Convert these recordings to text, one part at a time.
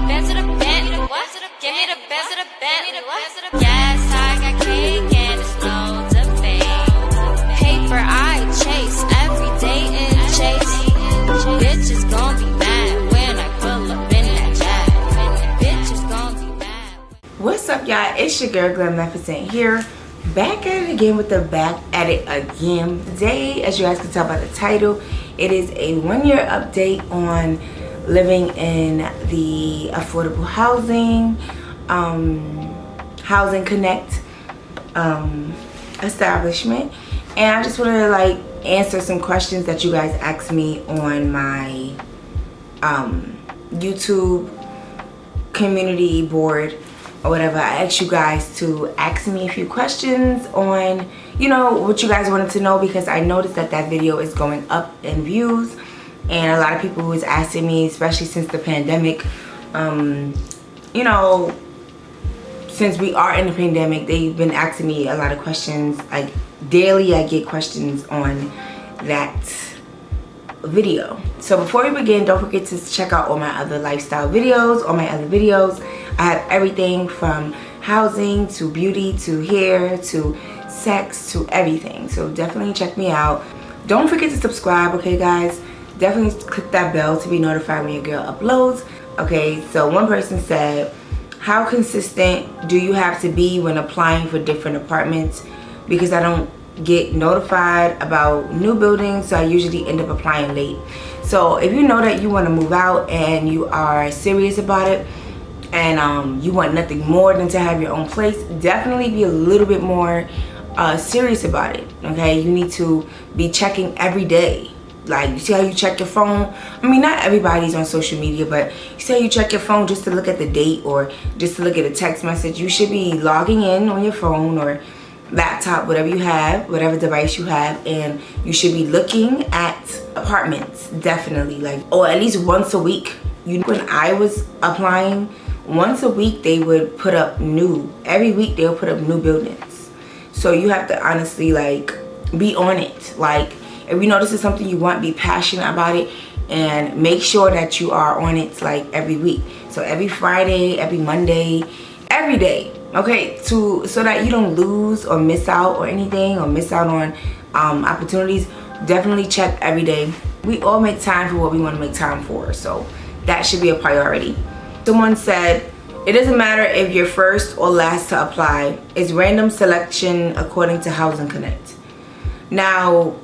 Benz to the Bentley, what? Give me the Benz to the Bentley, what? Yes, I got cake and it's no debate. Paper I chase, every day in chase. Bitches gon' be mad when I pull up in that jag. Bitches gon' be mad. What's up, y'all? It's your girl GlamNefercent here, back at it again with the back at it again. Today, as you guys can tell by the title, it is a 1-year update on living in the affordable housing, Housing Connect establishment. And I just wanted to answer some questions that you guys asked me on my YouTube community board or whatever. I asked you guys to ask me a few questions on, you know, what you guys wanted to know, because I noticed that that video is going up in views, and a lot of people was asking me, especially since the pandemic, you know, since we are in the pandemic, they've been asking me a lot of questions. Like daily I get questions on that video. So before we begin, don't forget to check out all my other lifestyle videos. All my other videos, I have everything from housing to beauty to hair to sex to everything. So definitely check me out. Don't forget to subscribe, okay guys? Definitely click that bell to be notified when your girl uploads. Okay, so one person said, how consistent do you have to be when applying for different apartments? Because I don't get notified about new buildings, so I usually end up applying late. So if you know that you want to move out and you are serious about it, and you want nothing more than to have your own place, definitely be a little bit more serious about it. Okay, you need to be checking every day. Like, you see how you check your phone? I mean, not everybody's on social media, but you see how you check your phone just to look at the date or just to look at a text message. You should be logging in on your phone or laptop, whatever you have, whatever device you have, and you should be looking at apartments, definitely, or at least once a week. You know, when I was applying, once a week they would put up every week they'll put up new buildings. So you have to honestly be on it. If you know this is something you want, be passionate about it and make sure that you are on it every week. So every Friday, every Monday, every day, okay, so that you don't lose or miss out or anything, or miss out on opportunities. Definitely check every day. We all make time for what we want to make time for, so that should be a priority. Someone said, it doesn't matter if you're first or last to apply. It's random selection according to Housing Connect. Now,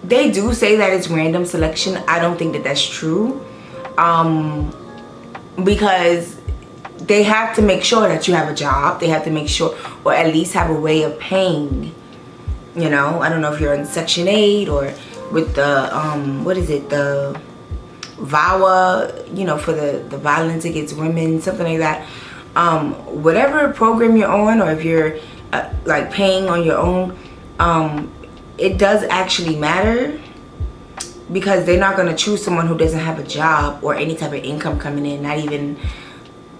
they do say that it's random selection. I don't think that that's true, because they have to make sure that you have a job. They have to make sure, or at least have a way of paying. You know, I don't know if you're in Section 8 or with the what is it, the VAWA, you know, for the violence against women, something like that. Whatever program you're on, or if you're paying on your own, it does actually matter, because they're not going to choose someone who doesn't have a job or any type of income coming in, not even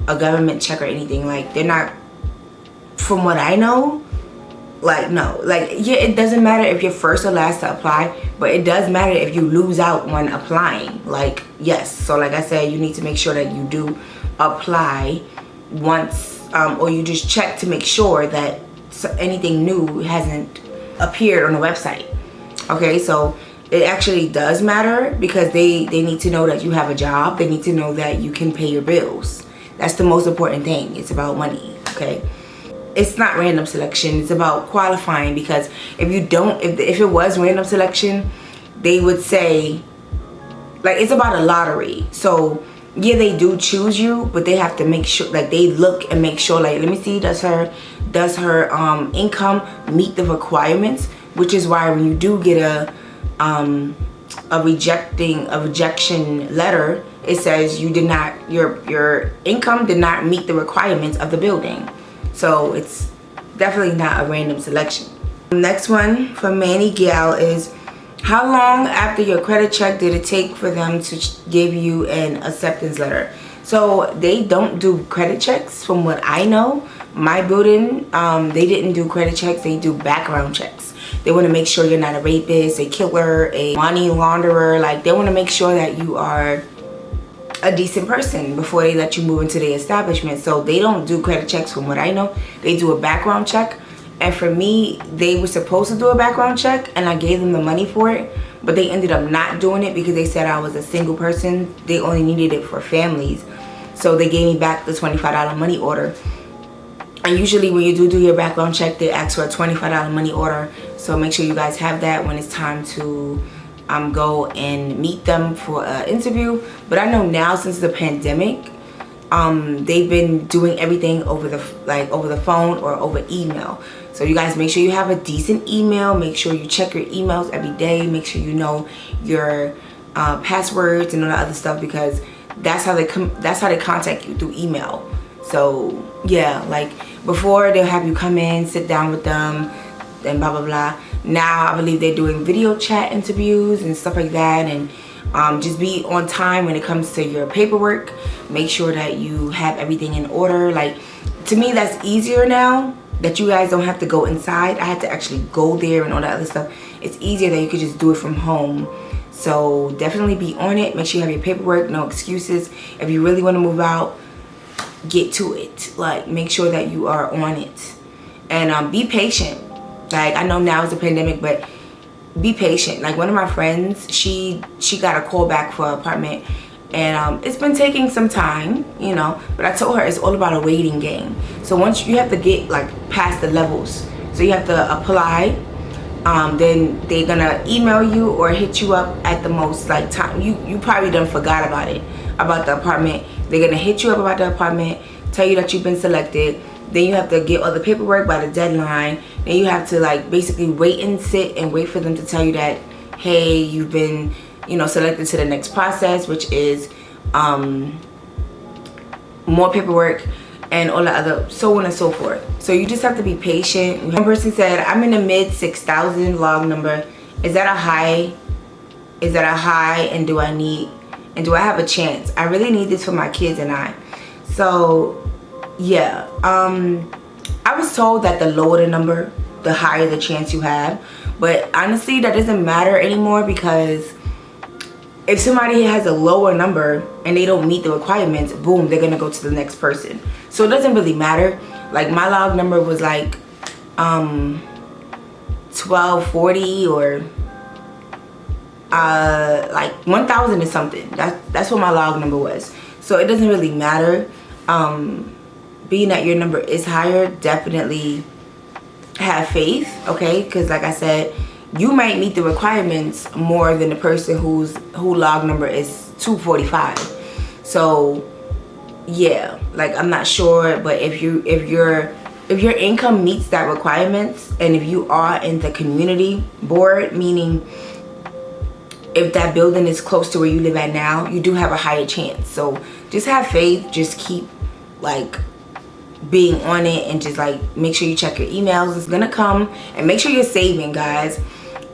a government check or anything. They're not, from what I know, no. Yeah, it doesn't matter if you're first or last to apply, but it does matter if you lose out when applying. Yes, so like I said, you need to make sure that you do apply once, or you just check to make sure that anything new hasn't appeared on the website. Okay, so it actually does matter, because they need to know that you have a job. They need to know that you can pay your bills. That's the most important thing. It's about money. Okay, it's not random selection. It's about qualifying, because if you don't, if it was random selection, they would say it's about a lottery. So yeah, they do choose you, but they have to make sure, they look and make sure, let me see, does her income meet the requirements? Which is why when you do get a rejection letter, it says you did not, your income did not meet the requirements of the building. So it's definitely not a random selection. Next one from Manny Gal is, how long after your credit check did it take for them to give you an acceptance letter? So they don't do credit checks, from what I know. My building, they didn't do credit checks. They do background checks. They want to make sure you're not a rapist, a killer, a money launderer. They want to make sure that you are a decent person before they let you move into the establishment. So they don't do credit checks from what I know. They do a background check. And for me, they were supposed to do a background check and I gave them the money for it, but they ended up not doing it because they said I was a single person. They only needed it for families. So they gave me back the $25 money order. And usually when you do your background check, they ask for a $25 money order. So make sure you guys have that when it's time to go and meet them for an interview. But I know now, since the pandemic, they've been doing everything over the phone or over email. So you guys make sure you have a decent email. Make sure you check your emails every day. Make sure you know your passwords and all that other stuff, because that's how they contact you, through email. So yeah, like before they'll have you come in, sit down with them, and blah blah blah. Now I believe they're doing video chat interviews and stuff like that. And just be on time when it comes to your paperwork. Make sure that you have everything in order. Like, to me, that's easier now that you guys don't have to go inside. I had to actually go there and all that other stuff. It's easier that you could just do it from home. So definitely be on it. Make sure you have your paperwork, no excuses. If you really want to move out, get to it. Like, make sure that you are on it. And be patient. Like, I know now it's a pandemic, but be patient. Like, one of my friends, she got a call back for an apartment, and it's been taking some time, you know, but I told her it's all about a waiting game. So once you have to get like past the levels, so you have to apply, then they're gonna email you or hit you up at the most like time. You probably done forgot about it, about the apartment. They're gonna hit you up about the apartment, tell you that you've been selected. Then you have to get all the paperwork by the deadline. Then you have to like basically wait and sit and wait for them to tell you that, hey, you've been, you know, selected to the next process, which is more paperwork and all the other, so on and so forth. So you just have to be patient. One person said, I'm in the mid 6,000 log number. Is that a high? Is that a high? And do I have a chance? I really need this for my kids and I. So yeah, I was told that the lower the number, the higher the chance you have. But honestly, that doesn't matter anymore, because if somebody has a lower number and they don't meet the requirements, boom, they're gonna go to the next person. So it doesn't really matter. Like, my log number was like 1240 or like 1,000 or something. That's what my log number was. So it doesn't really matter. Being that your number is higher, definitely have faith, okay? Because like I said, you might meet the requirements more than the person who log number is 245. So yeah, like, I'm not sure, but if your income meets that requirements, and if you are in the community board, meaning if that building is close to where you live at now, you do have a higher chance. So just have faith. Just keep like being on it, and just like make sure you check your emails. It's gonna come. And make sure you're saving, guys.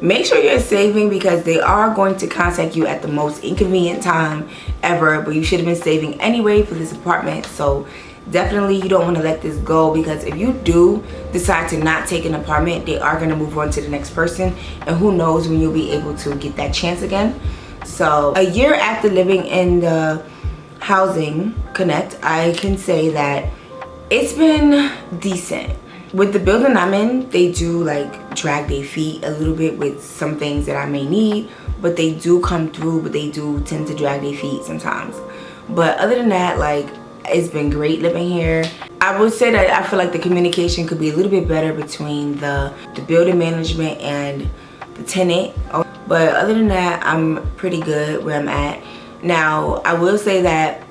Make sure you're saving, because they are going to contact you at the most inconvenient time ever, but you should have been saving anyway for this apartment. So definitely you don't want to let this go, because if you do decide to not take an apartment, they are going to move on to the next person, and who knows when you'll be able to get that chance again. So a year after living in the Housing Connect, I can say that it's been decent. With the building I'm in, they do like drag their feet a little bit with some things that I may need, but they do come through, but they do tend to drag their feet sometimes. But other than that, like, it's been great living here. I would say that I feel like the communication could be a little bit better between the building management and the tenant. But other than that, I'm pretty good where I'm at. Now, I will say that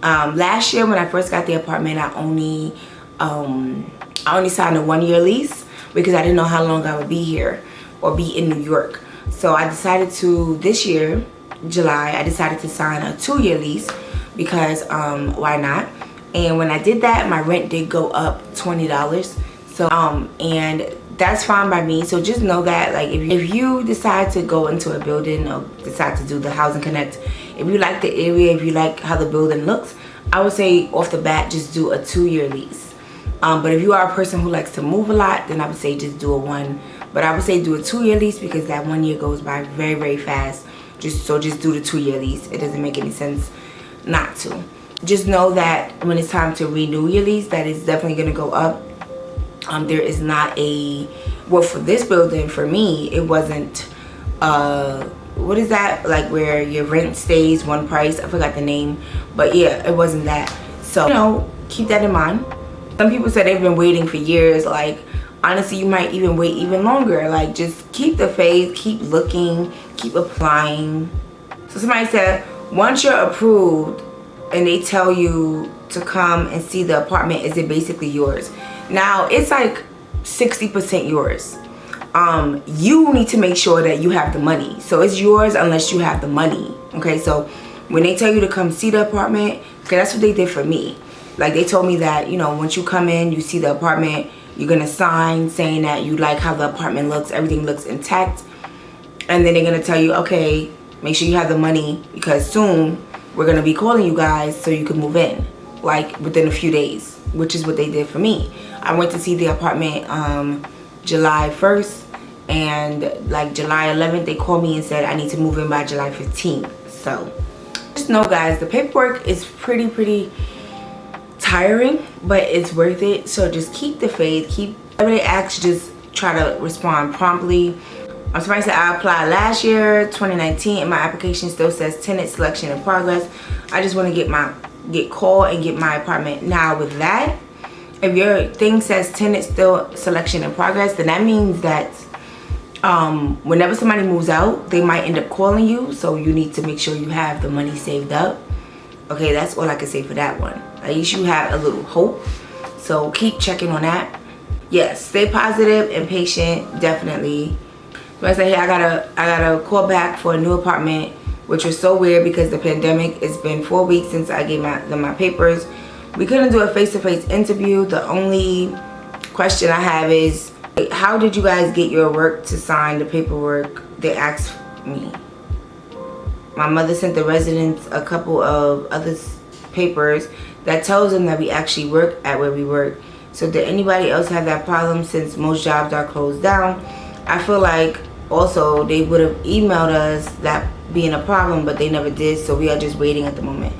last year when I first got the apartment, I only signed a 1-year lease, because I didn't know how long I would be here or be in New York. So I decided to, this year, July, I decided to sign a 2-year lease, because why not? And when I did that, my rent did go up $20. So and that's fine by me. So just know that, like, if you decide to go into a building or decide to do the Housing Connect, if you like the area, if you like how the building looks, I would say off the bat, just do a 2-year lease. But if you are a person who likes to move a lot, then I would say just do a 1. But I would say do a 2-year lease, because that 1 year goes by very, very fast. Just do the 2-year lease. It doesn't make any sense not to. Just know that when it's time to renew your lease, that is definitely going to go up. There is not a, well, for this building, for me, it wasn't, what is that, like where your rent stays one price? I forgot the name, but yeah, it wasn't that. So, you know, keep that in mind. Some people said they've been waiting for years. Like, honestly, you might even wait even longer. Like, just keep the faith, keep looking, keep applying. So somebody said, once you're approved and they tell you to come and see the apartment, is it basically yours? Now, it's like 60% yours. You need to make sure that you have the money. So it's yours unless you have the money. Okay, so when they tell you to come see the apartment, okay, that's what they did for me. Like, they told me that, you know, once you come in, you see the apartment, you're gonna sign saying that you like how the apartment looks, everything looks intact. And then they're gonna tell you, okay, make sure you have the money because soon we're gonna be calling you guys so you can move in, like within a few days, which is what they did for me. I went to see the apartment July 1st, and like July 11th they called me and said I need to move in by July 15th. So just know, guys, the paperwork is pretty tiring, but it's worth it. So just keep the faith, keep whatever they ask, just try to respond promptly. Somebody said I applied last year, 2019, and my application still says tenant selection in progress. I just want to get called and get my apartment. Now with that, if your thing says tenant still selection in progress, then that means that whenever somebody moves out, they might end up calling you. So you need to make sure you have the money saved up. Okay, that's all I can say for that one. At least you have a little hope. So keep checking on that. Yes, stay positive and patient, definitely. So I say, hey, I gotta call back for a new apartment, which was so weird because the pandemic. It's been 4 weeks since I gave them my papers. We couldn't do a face-to-face interview. The only question I have is, how did you guys get your work to sign the paperwork? They asked me. My mother sent the residents a couple of other papers that tells them that we actually work at where we work. So did anybody else have that problem since most jobs are closed down? I feel like also they would have emailed us that being a problem, but they never did, so we are just waiting at the moment.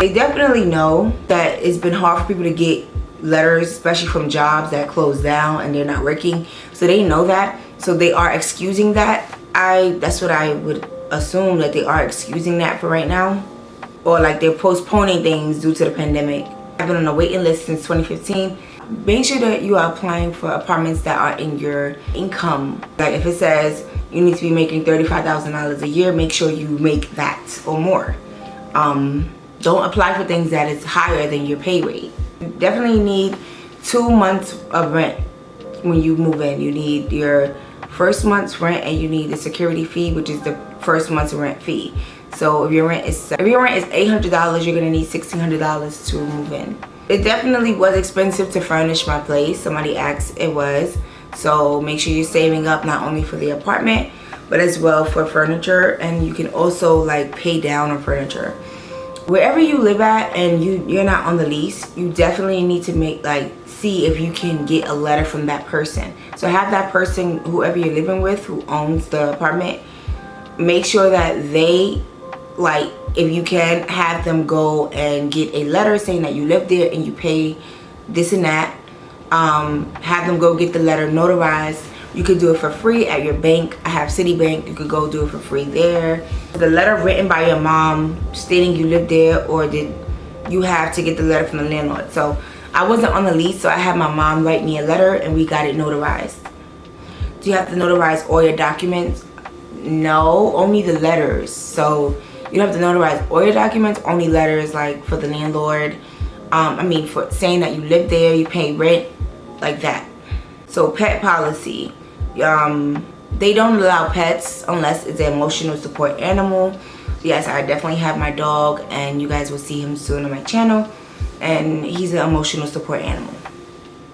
They definitely know that it's been hard for people to get letters, especially from jobs that closed down and they're not working, so they know that. So they are excusing that. That's what I would assume, that they are excusing that for right now, or like they're postponing things due to the pandemic. I've been on a waiting list since 2015. Make sure that you are applying for apartments that are in your income. Like if it says you need to be making $35,000 a year, make sure you make that or more. Don't apply for things that is higher than your pay rate. You definitely need 2 months of rent when you move in. You need your first month's rent and you need the security fee, which is the first month's rent fee. So if your rent is $800, you're gonna need $1,600 to move in. It definitely was expensive to furnish my place. Somebody asked, it was. So make sure you're saving up not only for the apartment, but as well for furniture. And you can also like pay down on furniture. Wherever you live at and you're not on the lease, you definitely need to see if you can get a letter from that person. So have that person, whoever you're living with, who owns the apartment, make sure that they, like, if you can, have them go and get a letter saying that you live there and you pay this and that. Have them go get the letter notarized. You could do it for free at your bank. I have Citibank. You could go do it for free there. The letter written by your mom stating you live there, or did you have to get the letter from the landlord? So I wasn't on the lease, so I had my mom write me a letter and we got it notarized. Do you have to notarize all your documents? No, only the letters. So you don't have to notarize all your documents, only letters, like for the landlord. For saying that you live there, you pay rent, like that. So pet policy. They don't allow pets unless it's an emotional support animal. Yes, I definitely have my dog, and you guys will see him soon on my channel. And he's an emotional support animal.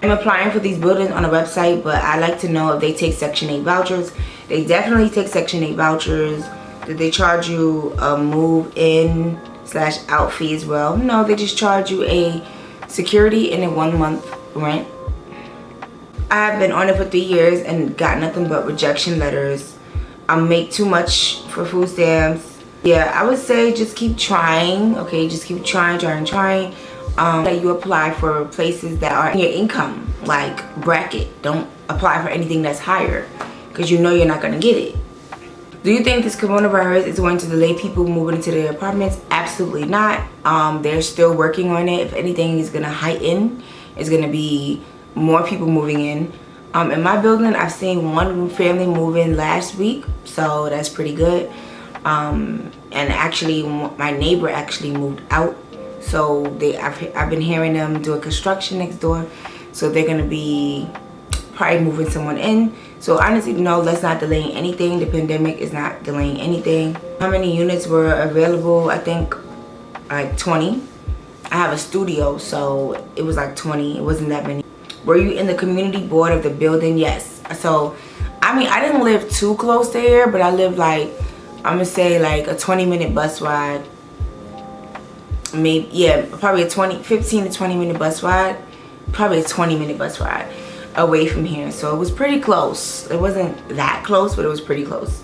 I'm applying for these buildings on a website, but I like to know if they take Section 8 vouchers. They definitely take Section 8 vouchers. Did they charge you a move-in / out fee as well? No, they just charge you a security and a 1 month rent. I have been on it for 3 years and got nothing but rejection letters. I make too much for food stamps. Yeah, I would say just keep trying. Okay, just keep trying. That you apply for places that are in your income like bracket. Don't apply for anything that's higher because you know you're not gonna get it. Do you think this coronavirus is going to delay people moving into their apartments? Absolutely not. They're still working on it. If anything is gonna heighten, it's gonna be more people moving in. In my building, I've seen one family move in last week, so that's pretty good. And actually, my neighbor actually moved out, so I've been hearing them do a construction next door, so they're gonna be probably moving someone in. So honestly, no, that's not delaying anything. The pandemic is not delaying anything. How many units were available? I think like 20. I have a studio, so it was like 20. It wasn't that many. Were you in the community board of the building? Yes. So I mean, I didn't live too close to here, but I lived like, I'm gonna say like a 20-minute bus ride. Maybe, yeah, probably a 15 to 20 minute bus ride. Probably a 20-minute bus ride away from here. So it was pretty close. It wasn't that close, but it was pretty close.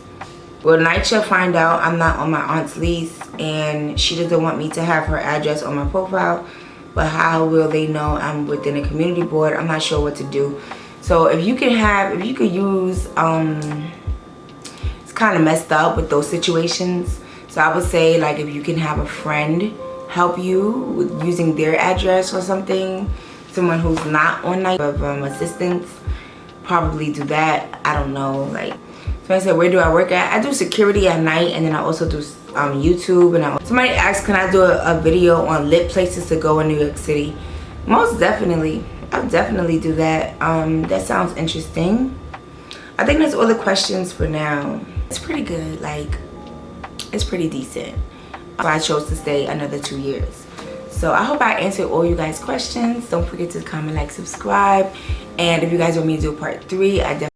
Will Nightshell find out I'm not on my aunt's lease and she doesn't want me to have her address on my profile? But how will they know I'm within a community board? I'm not sure what to do. So if you could use, it's kind of messed up with those situations. So I would say like if you can have a friend help you with using their address or something, someone who's not on night of assistance, probably do that. I don't know. Like somebody said, where do I work at? I do security at night, and then I also do YouTube. And somebody asked, can I do a video on lit places to go in New York City? Most definitely. I'll definitely do that. That sounds interesting. I think that's all the questions for now. It's pretty good. Like, it's pretty decent. I chose to stay another 2 years. So I hope I answered all you guys' questions. Don't forget to comment, like, subscribe. And if you guys want me to do part 3, I definitely